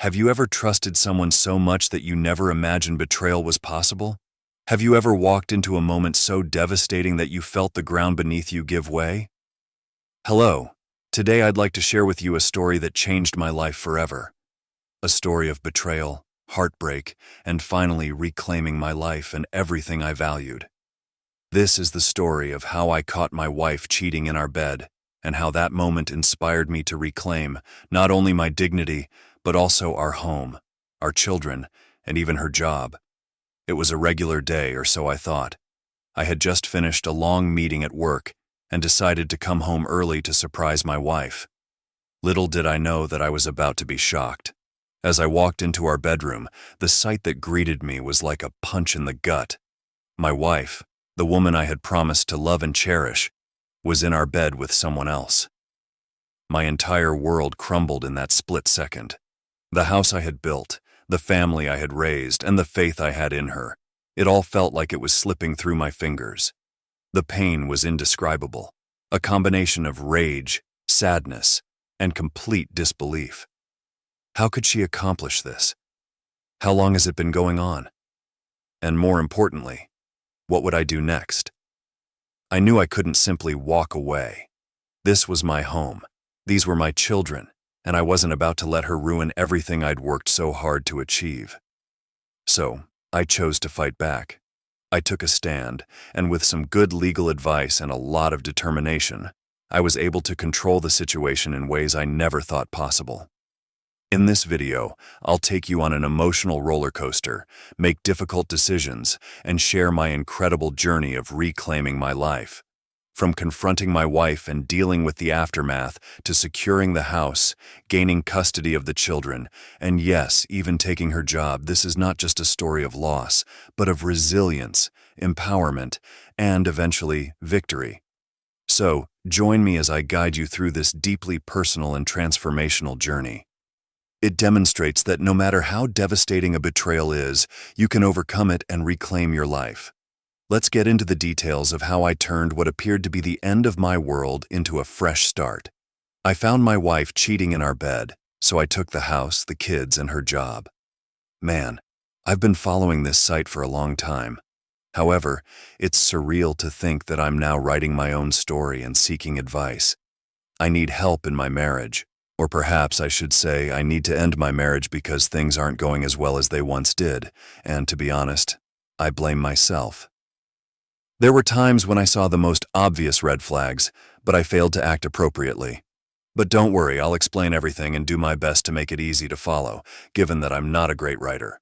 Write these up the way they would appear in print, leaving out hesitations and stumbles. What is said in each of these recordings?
Have you ever trusted someone so much that you never imagined betrayal was possible? Have you ever walked into a moment so devastating that you felt the ground beneath you give way? Hello. Today I'd like to share with you a story that changed my life forever. A story of betrayal, heartbreak, and finally reclaiming my life and everything I valued. This is the story of how I caught my wife cheating in our bed, and how that moment inspired me to reclaim not only my dignity, but also our home, our children, and even her job. It was a regular day, or so I thought. I had just finished a long meeting at work and decided to come home early to surprise my wife. Little did I know that I was about to be shocked. As I walked into our bedroom, the sight that greeted me was like a punch in the gut. My wife, the woman I had promised to love and cherish, was in our bed with someone else. My entire world crumbled in that split second. The house I had built, the family I had raised, and the faith I had in her, it all felt like it was slipping through my fingers. The pain was indescribable, a combination of rage, sadness, and complete disbelief. How could she accomplish this? How long has it been going on? And more importantly, what would I do next? I knew I couldn't simply walk away. This was my home. These were my children, and I wasn't about to let her ruin everything I'd worked so hard to achieve. So, I chose to fight back. I took a stand, and with some good legal advice and a lot of determination, I was able to control the situation in ways I never thought possible. In this video, I'll take you on an emotional roller coaster, make difficult decisions, and share my incredible journey of reclaiming my life. From confronting my wife and dealing with the aftermath, to securing the house, gaining custody of the children, and yes, even taking her job, this is not just a story of loss, but of resilience, empowerment, and eventually, victory. So, join me as I guide you through this deeply personal and transformational journey. It demonstrates that no matter how devastating a betrayal is, you can overcome it and reclaim your life. Let's get into the details of how I turned what appeared to be the end of my world into a fresh start. I found my wife cheating in our bed, so I took the house, the kids, and her job. Man, I've been following this site for a long time. However, it's surreal to think that I'm now writing my own story and seeking advice. I need help in my marriage. Or perhaps I should say I need to end my marriage because things aren't going as well as they once did, and to be honest, I blame myself. There were times when I saw the most obvious red flags, but I failed to act appropriately. But don't worry, I'll explain everything and do my best to make it easy to follow, given that I'm not a great writer.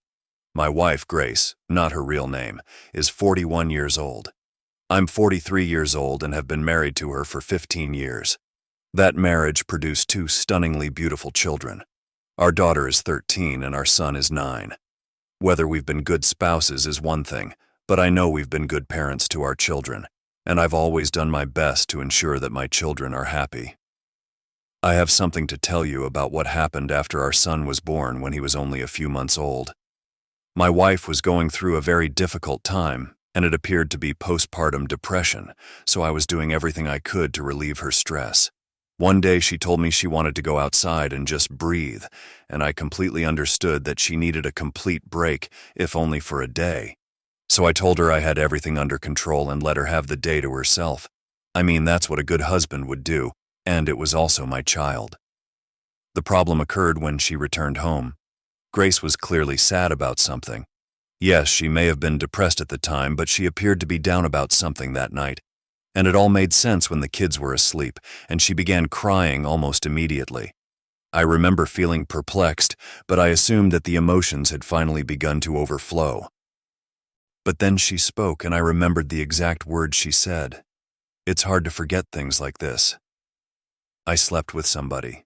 My wife, Grace, not her real name, is 41 years old. I'm 43 years old and have been married to her for 15 years. That marriage produced two stunningly beautiful children. Our daughter is 13 and our son is 9. Whether we've been good spouses is one thing, but I know we've been good parents to our children, and I've always done my best to ensure that my children are happy. I have something to tell you about what happened after our son was born when he was only a few months old. My wife was going through a very difficult time, and it appeared to be postpartum depression, so I was doing everything I could to relieve her stress. One day she told me she wanted to go outside and just breathe, and I completely understood that she needed a complete break, if only for a day. So I told her I had everything under control and let her have the day to herself. I mean, that's what a good husband would do, and it was also my child. The problem occurred when she returned home. Grace was clearly sad about something. Yes, she may have been depressed at the time, but she appeared to be down about something that night. And it all made sense when the kids were asleep, and she began crying almost immediately. I remember feeling perplexed, but I assumed that the emotions had finally begun to overflow. But then she spoke, and I remembered the exact words she said. It's hard to forget things like this. I slept with somebody.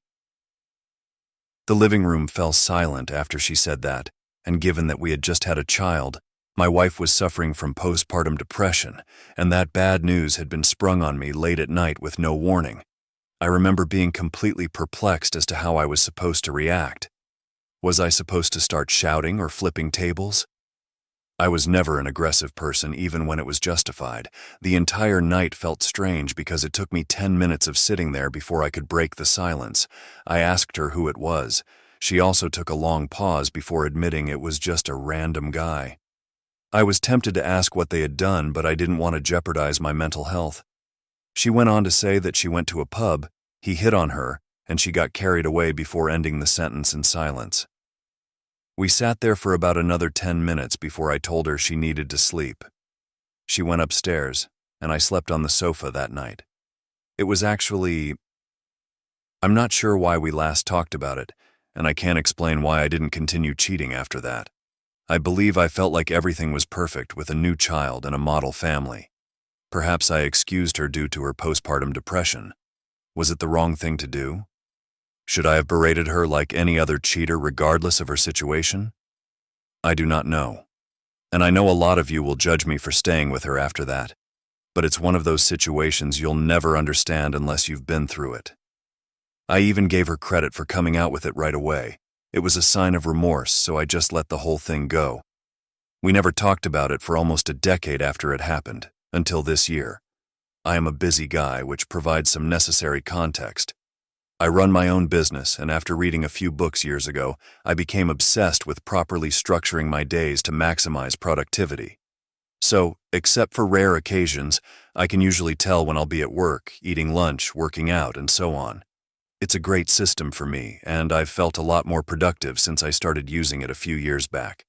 The living room fell silent after she said that, and given that we had just had a child, my wife was suffering from postpartum depression, and that bad news had been sprung on me late at night with no warning. I remember being completely perplexed as to how I was supposed to react. Was I supposed to start shouting or flipping tables? I was never an aggressive person, even when it was justified. The entire night felt strange because it took me 10 minutes of sitting there before I could break the silence. I asked her who it was, She also took a long pause before admitting it was just a random guy. I was tempted to ask what they had done, but I didn't want to jeopardize my mental health. She went on to say that she went to a pub, he hit on her, and she got carried away before ending the sentence in silence. We sat there for about another 10 minutes before I told her she needed to sleep. She went upstairs, and I slept on the sofa that night. It was actually... I'm not sure why we last talked about it, and I can't explain why I didn't continue cheating after that. I believe I felt like everything was perfect with a new child and a model family. Perhaps I excused her due to her postpartum depression. Was it the wrong thing to do? Should I have berated her like any other cheater regardless of her situation? I do not know. And I know a lot of you will judge me for staying with her after that. But it's one of those situations you'll never understand unless you've been through it. I even gave her credit for coming out with it right away. It was a sign of remorse, so I just let the whole thing go. We never talked about it for almost a decade after it happened, until this year. I am a busy guy, which provides some necessary context. I run my own business, and after reading a few books years ago, I became obsessed with properly structuring my days to maximize productivity. So, except for rare occasions, I can usually tell when I'll be at work, eating lunch, working out, and so on. It's a great system for me, and I've felt a lot more productive since I started using it a few years back.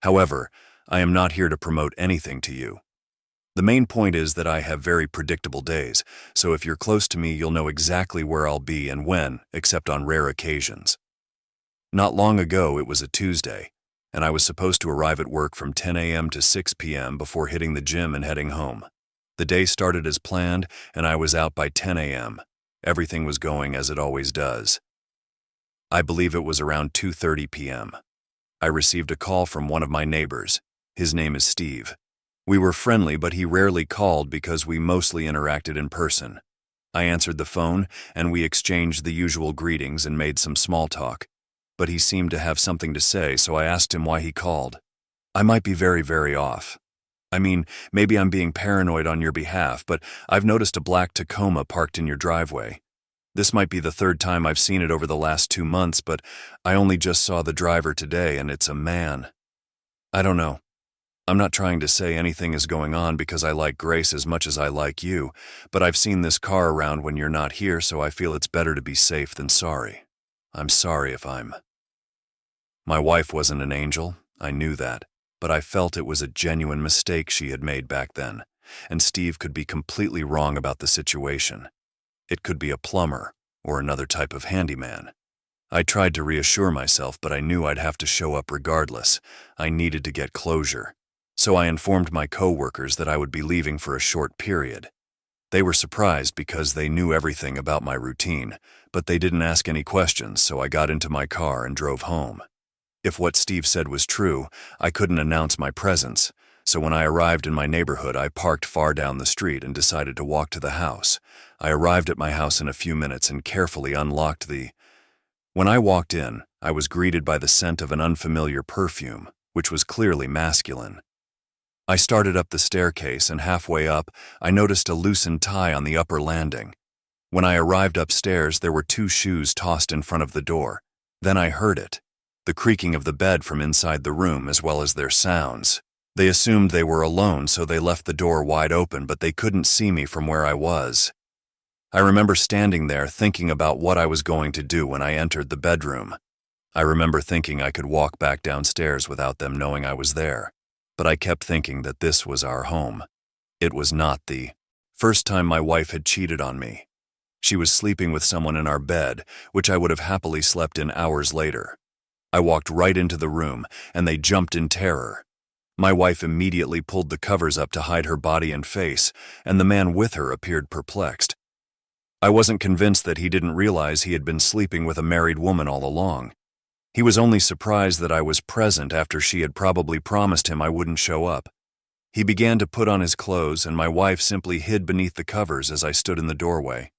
However, I am not here to promote anything to you. The main point is that I have very predictable days, so if you're close to me, you'll know exactly where I'll be and when, except on rare occasions. Not long ago, it was a Tuesday, and I was supposed to arrive at work from 10 a.m. to 6 p.m. before hitting the gym and heading home. The day started as planned, and I was out by 10 a.m. Everything was going as it always does. I believe it was around 2:30 p.m. I received a call from one of my neighbors. His name is Steve. We were friendly, but he rarely called because we mostly interacted in person. I answered the phone, and we exchanged the usual greetings and made some small talk. But he seemed to have something to say, so I asked him why he called. I might be very, very off. I mean, maybe I'm being paranoid on your behalf, but I've noticed a black Tacoma parked in your driveway. This might be the third time I've seen it over the last 2 months, but I only just saw the driver today, and it's a man. I don't know. I'm not trying to say anything is going on because I like Grace as much as I like you, but I've seen this car around when you're not here, so I feel it's better to be safe than sorry. I'm sorry if I'm... My wife wasn't an angel, I knew that, but I felt it was a genuine mistake she had made back then, and Steve could be completely wrong about the situation. It could be a plumber or another type of handyman. I tried to reassure myself, but I knew I'd have to show up regardless. I needed to get closure. So I informed my co-workers that I would be leaving for a short period. They were surprised because they knew everything about my routine, but they didn't ask any questions, so I got into my car and drove home. If what Steve said was true, I couldn't announce my presence, so when I arrived in my neighborhood, I parked far down the street and decided to walk to the house. I arrived at my house in a few minutes and carefully unlocked the... When I walked in, I was greeted by the scent of an unfamiliar perfume, which was clearly masculine. I started up the staircase, and halfway up, I noticed a loosened tie on the upper landing. When I arrived upstairs, there were 2 shoes tossed in front of the door. Then I heard it. The creaking of the bed from inside the room, as well as their sounds. They assumed they were alone, so they left the door wide open, but they couldn't see me from where I was. I remember standing there thinking about what I was going to do when I entered the bedroom. I remember thinking I could walk back downstairs without them knowing I was there, but I kept thinking that this was our home. It was not the first time my wife had cheated on me. She was sleeping with someone in our bed, which I would have happily slept in hours later. I walked right into the room, and they jumped in terror. My wife immediately pulled the covers up to hide her body and face, and the man with her appeared perplexed. I wasn't convinced that he didn't realize he had been sleeping with a married woman all along. He was only surprised that I was present after she had probably promised him I wouldn't show up. He began to put on his clothes, and my wife simply hid beneath the covers as I stood in the doorway.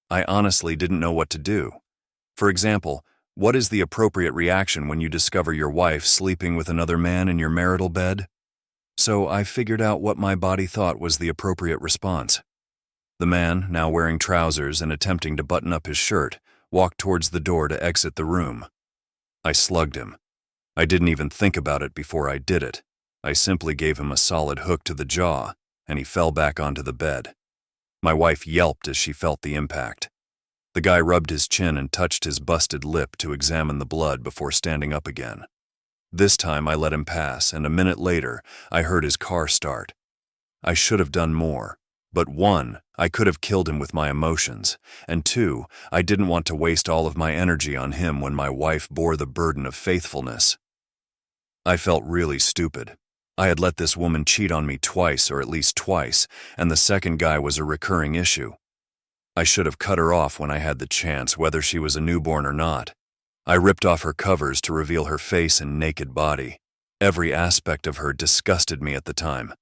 I honestly didn't know what to do. For example, what is the appropriate reaction when you discover your wife sleeping with another man in your marital bed? So I figured out what my body thought was the appropriate response. The man, now wearing trousers and attempting to button up his shirt, walked towards the door to exit the room. I slugged him. I didn't even think about it before I did it. I simply gave him a solid hook to the jaw, and he fell back onto the bed. My wife yelped as she felt the impact. The guy rubbed his chin and touched his busted lip to examine the blood before standing up again. This time I let him pass, and a minute later, I heard his car start. I should have done more, but 1, I could have killed him with my emotions, and 2, I didn't want to waste all of my energy on him when my wife bore the burden of faithfulness. I felt really stupid. I had let this woman cheat on me twice, or at least twice, and the second guy was a recurring issue. I should have cut her off when I had the chance, whether she was a newborn or not. I ripped off her covers to reveal her face and naked body. Every aspect of her disgusted me at the time.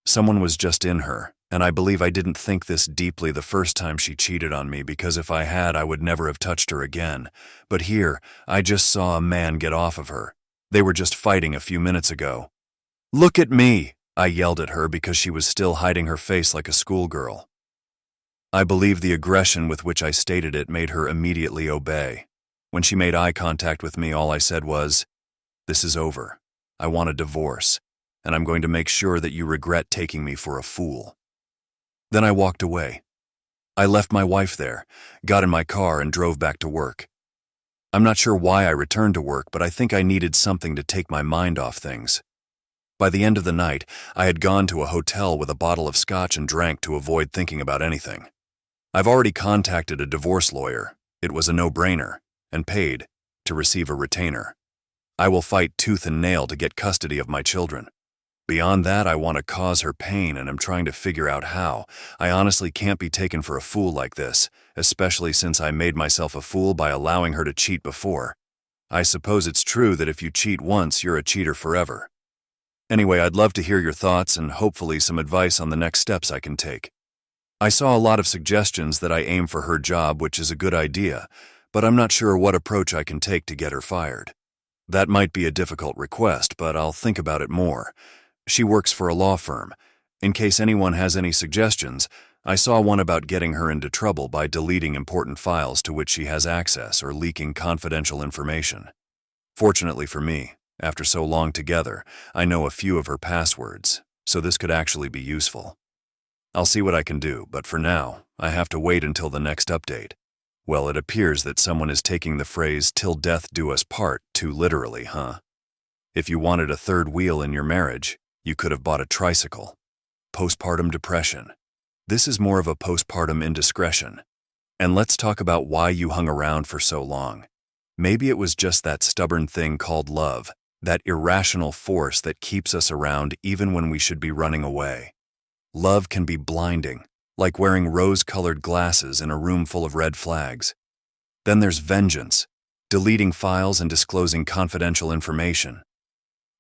Someone was just in her, and I believe I didn't think this deeply the first time she cheated on me, because if I had, I would never have touched her again. But here, I just saw a man get off of her. They were just fighting a few minutes ago. "Look at me!" I yelled at her because she was still hiding her face like a schoolgirl. I believe the aggression with which I stated it made her immediately obey. When she made eye contact with me, all I said was, "This is over. I want a divorce, and I'm going to make sure that you regret taking me for a fool." Then I walked away. I left my wife there, got in my car, and drove back to work. I'm not sure why I returned to work, but I think I needed something to take my mind off things. By the end of the night, I had gone to a hotel with a bottle of scotch and drank to avoid thinking about anything. I've already contacted a divorce lawyer. It was a no-brainer, and paid to receive a retainer. I will fight tooth and nail to get custody of my children. Beyond that, I want to cause her pain, and I'm trying to figure out how. I honestly can't be taken for a fool like this, especially since I made myself a fool by allowing her to cheat before. I suppose it's true that if you cheat once, you're a cheater forever. Anyway, I'd love to hear your thoughts and hopefully some advice on the next steps I can take. I saw a lot of suggestions that I aim for her job, which is a good idea, but I'm not sure what approach I can take to get her fired. That might be a difficult request, but I'll think about it more. She works for a law firm. In case anyone has any suggestions, I saw one about getting her into trouble by deleting important files to which she has access or leaking confidential information. Fortunately for me, after so long together, I know a few of her passwords, so this could actually be useful. I'll see what I can do, but for now, I have to wait until the next update. Well, it appears that someone is taking the phrase "till death do us part" too literally, huh? If you wanted a third wheel in your marriage, you could have bought a tricycle. Postpartum depression. This is more of a postpartum indiscretion. And let's talk about why you hung around for so long. Maybe it was just that stubborn thing called love, that irrational force that keeps us around even when we should be running away. Love can be blinding, like wearing rose-colored glasses in a room full of red flags. Then there's vengeance, deleting files and disclosing confidential information.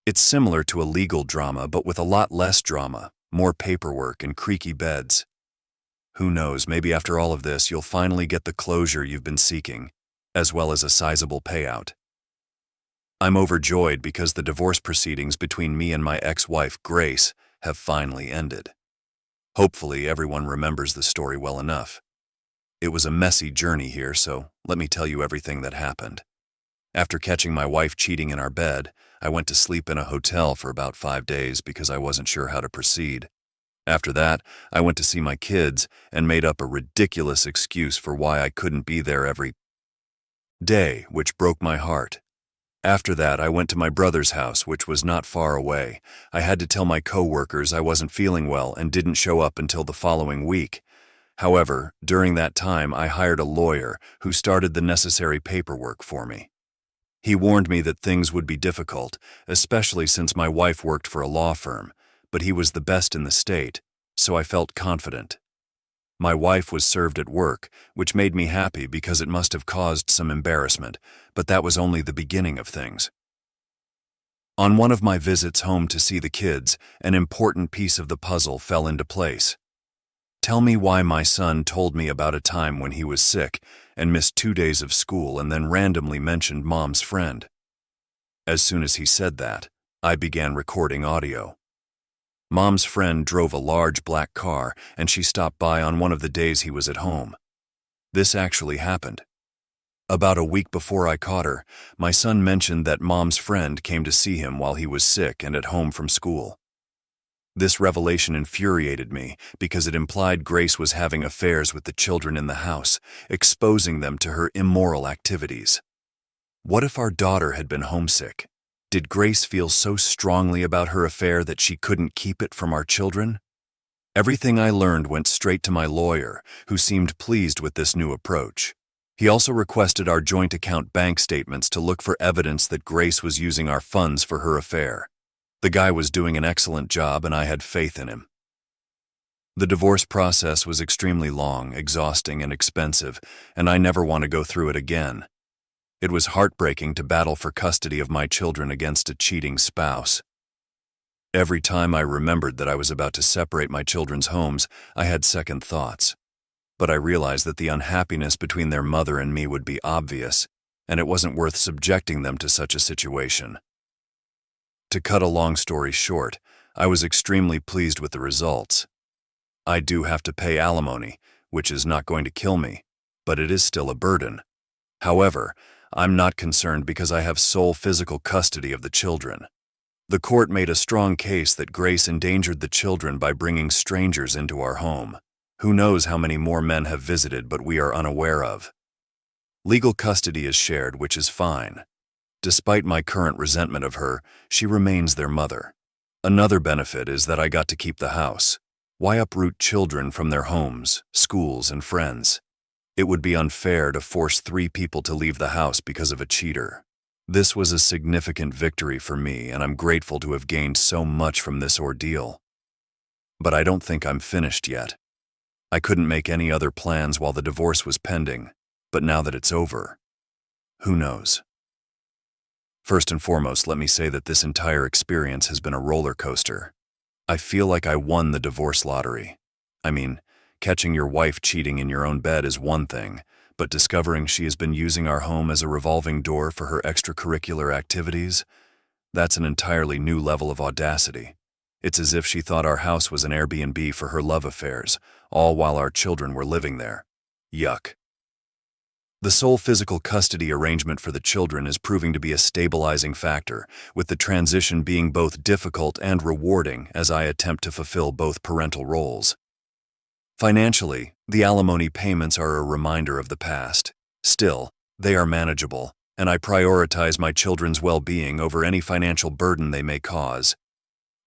It's similar to a legal drama, but with a lot less drama, more paperwork and creaky beds. Who knows, maybe after all of this, you'll finally get the closure you've been seeking, as well as a sizable payout. I'm overjoyed because the divorce proceedings between me and my ex-wife, Grace, have finally ended. Hopefully, everyone remembers the story well enough. It was a messy journey here, so let me tell you everything that happened. After catching my wife cheating in our bed, I went to sleep in a hotel for about 5 days because I wasn't sure how to proceed. After that, I went to see my kids and made up a ridiculous excuse for why I couldn't be there every day, which broke my heart. After that, I went to my brother's house, which was not far away. I had to tell my co-workers I wasn't feeling well and didn't show up until the following week. However, during that time, I hired a lawyer who started the necessary paperwork for me. He warned me that things would be difficult, especially since my wife worked for a law firm, but he was the best in the state, so I felt confident. My wife was served at work, which made me happy because it must have caused some embarrassment, but that was only the beginning of things. On one of my visits home to see the kids, an important piece of the puzzle fell into place. Tell me why my son told me about a time when he was sick and missed 2 days of school and then randomly mentioned Mom's friend. As soon as he said that, I began recording audio. Mom's friend drove a large black car, and she stopped by on one of the days he was at home. This actually happened. About a week before I caught her, my son mentioned that Mom's friend came to see him while he was sick and at home from school. This revelation infuriated me because it implied Grace was having affairs with the children in the house, exposing them to her immoral activities. What if our daughter had been homesick? Did Grace feel so strongly about her affair that she couldn't keep it from our children? Everything I learned went straight to my lawyer, who seemed pleased with this new approach. He also requested our joint account bank statements to look for evidence that Grace was using our funds for her affair. The guy was doing an excellent job and I had faith in him. The divorce process was extremely long, exhausting, and expensive, and I never want to go through it again. It was heartbreaking to battle for custody of my children against a cheating spouse. Every time I remembered that I was about to separate my children's homes, I had second thoughts. But I realized that the unhappiness between their mother and me would be obvious, and it wasn't worth subjecting them to such a situation. To cut a long story short, I was extremely pleased with the results. I do have to pay alimony, which is not going to kill me, but it is still a burden. However, I'm not concerned because I have sole physical custody of the children. The court made a strong case that Grace endangered the children by bringing strangers into our home. Who knows how many more men have visited but we are unaware of. Legal custody is shared, which is fine. Despite my current resentment of her, she remains their mother. Another benefit is that I got to keep the house. Why uproot children from their homes, schools, and friends? It would be unfair to force 3 people to leave the house because of a cheater. This was a significant victory for me, and I'm grateful to have gained so much from this ordeal. But I don't think I'm finished yet. I couldn't make any other plans while the divorce was pending, but now that it's over, who knows? First and foremost, let me say that this entire experience has been a roller coaster. I feel like I won the divorce lottery. I mean, catching your wife cheating in your own bed is one thing, but discovering she has been using our home as a revolving door for her extracurricular activities, that's an entirely new level of audacity. It's as if she thought our house was an Airbnb for her love affairs, all while our children were living there. Yuck. The sole physical custody arrangement for the children is proving to be a stabilizing factor, with the transition being both difficult and rewarding as I attempt to fulfill both parental roles. Financially, the alimony payments are a reminder of the past. Still, they are manageable, and I prioritize my children's well-being over any financial burden they may cause.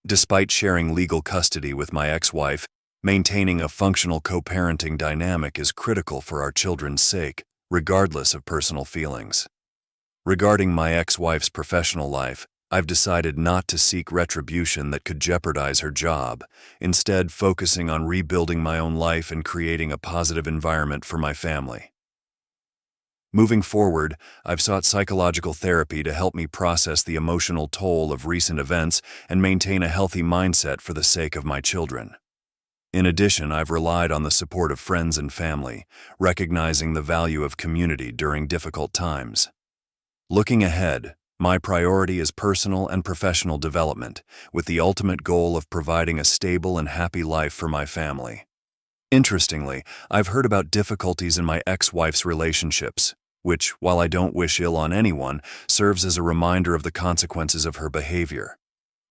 Despite sharing legal custody with my ex-wife, maintaining a functional co-parenting dynamic is critical for our children's sake, regardless of personal feelings. Regarding my ex-wife's professional life, I've decided not to seek retribution that could jeopardize her job, instead focusing on rebuilding my own life and creating a positive environment for my family. Moving forward, I've sought psychological therapy to help me process the emotional toll of recent events and maintain a healthy mindset for the sake of my children. In addition, I've relied on the support of friends and family, recognizing the value of community during difficult times. Looking ahead, my priority is personal and professional development, with the ultimate goal of providing a stable and happy life for my family. Interestingly, I've heard about difficulties in my ex-wife's relationships, which, while I don't wish ill on anyone, serves as a reminder of the consequences of her behavior.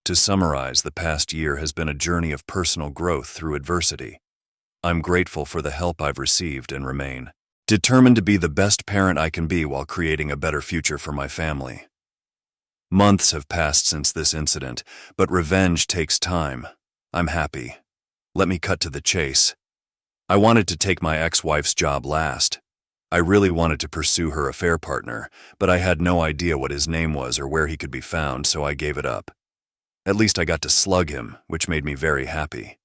To summarize, the past year has been a journey of personal growth through adversity. I'm grateful for the help I've received and remain determined to be the best parent I can be while creating a better future for my family. Months have passed since this incident, but revenge takes time. I'm happy. Let me cut to the chase. I wanted to take my ex-wife's job last. I really wanted to pursue her affair partner, but I had no idea what his name was or where he could be found, so I gave it up. At least I got to slug him, which made me very happy.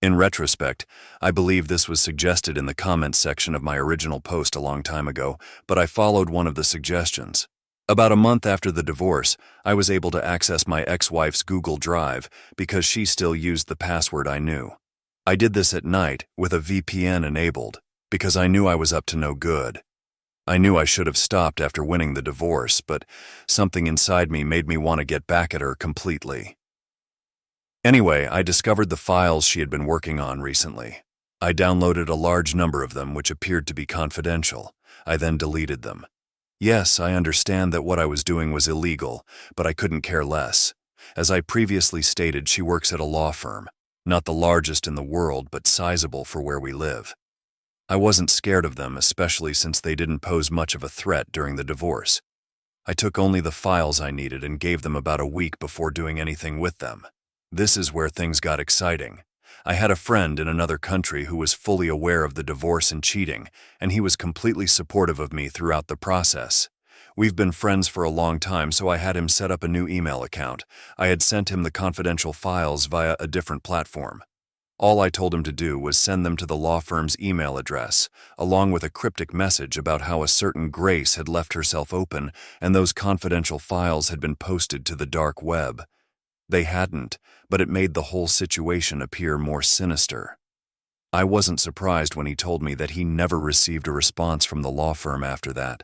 In retrospect, I believe this was suggested in the comments section of my original post a long time ago, but I followed one of the suggestions. About a month after the divorce, I was able to access my ex-wife's Google Drive because she still used the password I knew. I did this at night with a VPN enabled because I knew I was up to no good. I knew I should have stopped after winning the divorce, but something inside me made me want to get back at her completely. Anyway, I discovered the files she had been working on recently. I downloaded a large number of them which appeared to be confidential, I then deleted them. Yes, I understand that what I was doing was illegal, but I couldn't care less. As I previously stated, she works at a law firm, not the largest in the world, but sizable for where we live. I wasn't scared of them, especially since they didn't pose much of a threat during the divorce. I took only the files I needed and gave them about a week before doing anything with them. This is where things got exciting. I had a friend in another country who was fully aware of the divorce and cheating, and he was completely supportive of me throughout the process. We've been friends for a long time, so I had him set up a new email account. I had sent him the confidential files via a different platform. All I told him to do was send them to the law firm's email address, along with a cryptic message about how a certain Grace had left herself open and those confidential files had been posted to the dark web. They hadn't, but it made the whole situation appear more sinister. I wasn't surprised when he told me that he never received a response from the law firm after that.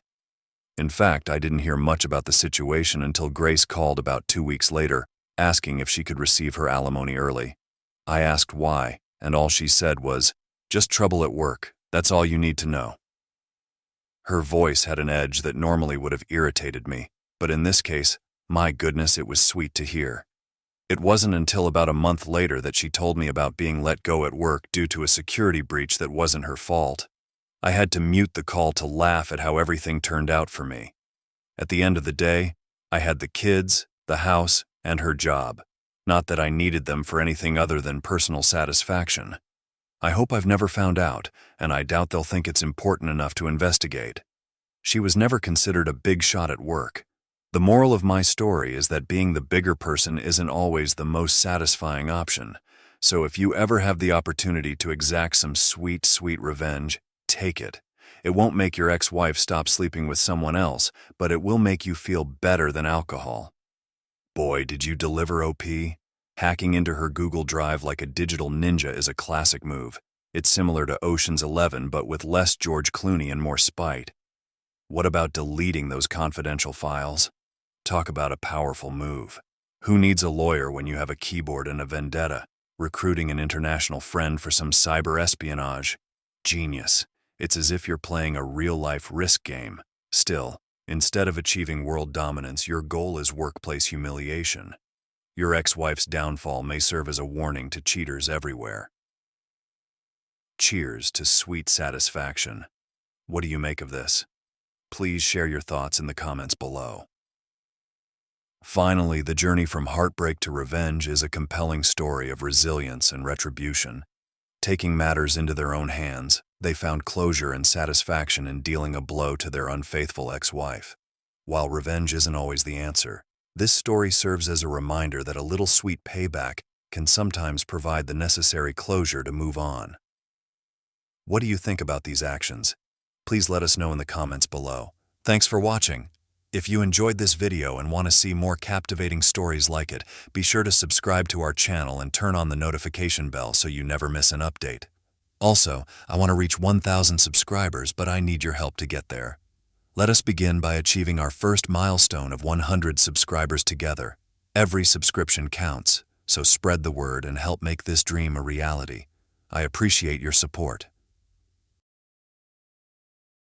In fact, I didn't hear much about the situation until Grace called about 2 weeks later, asking if she could receive her alimony early. I asked why, and all she said was, "Just trouble at work, that's all you need to know." Her voice had an edge that normally would have irritated me, but in this case, my goodness, it was sweet to hear. It wasn't until about a month later that she told me about being let go at work due to a security breach that wasn't her fault. I had to mute the call to laugh at how everything turned out for me. At the end of the day, I had the kids, the house, and her job. Not that I needed them for anything other than personal satisfaction. I hope I've never found out, and I doubt they'll think it's important enough to investigate. She was never considered a big shot at work. The moral of my story is that being the bigger person isn't always the most satisfying option. So if you ever have the opportunity to exact some sweet, sweet revenge, take it. It won't make your ex-wife stop sleeping with someone else, but it will make you feel better than alcohol. Boy, did you deliver, OP. Hacking into her Google Drive like a digital ninja is a classic move. It's similar to Ocean's 11, but with less George Clooney and more spite. What about deleting those confidential files? Talk about a powerful move. Who needs a lawyer when you have a keyboard and a vendetta? Recruiting an international friend for some cyber espionage? Genius. It's as if you're playing a real-life risk game. Still, instead of achieving world dominance, your goal is workplace humiliation. Your ex-wife's downfall may serve as a warning to cheaters everywhere. Cheers to sweet satisfaction. What do you make of this? Please share your thoughts in the comments below. Finally, the journey from heartbreak to revenge is a compelling story of resilience and retribution. Taking matters into their own hands, they found closure and satisfaction in dealing a blow to their unfaithful ex-wife. While revenge isn't always the answer, this story serves as a reminder that a little sweet payback can sometimes provide the necessary closure to move on. What do you think about these actions? Please let us know in the comments below. Thanks for watching. If you enjoyed this video and want to see more captivating stories like it, be sure to subscribe to our channel and turn on the notification bell so you never miss an update. Also, I want to reach 1,000 subscribers, but I need your help to get there. Let us begin by achieving our first milestone of 100 subscribers together. Every subscription counts, so spread the word and help make this dream a reality. I appreciate your support.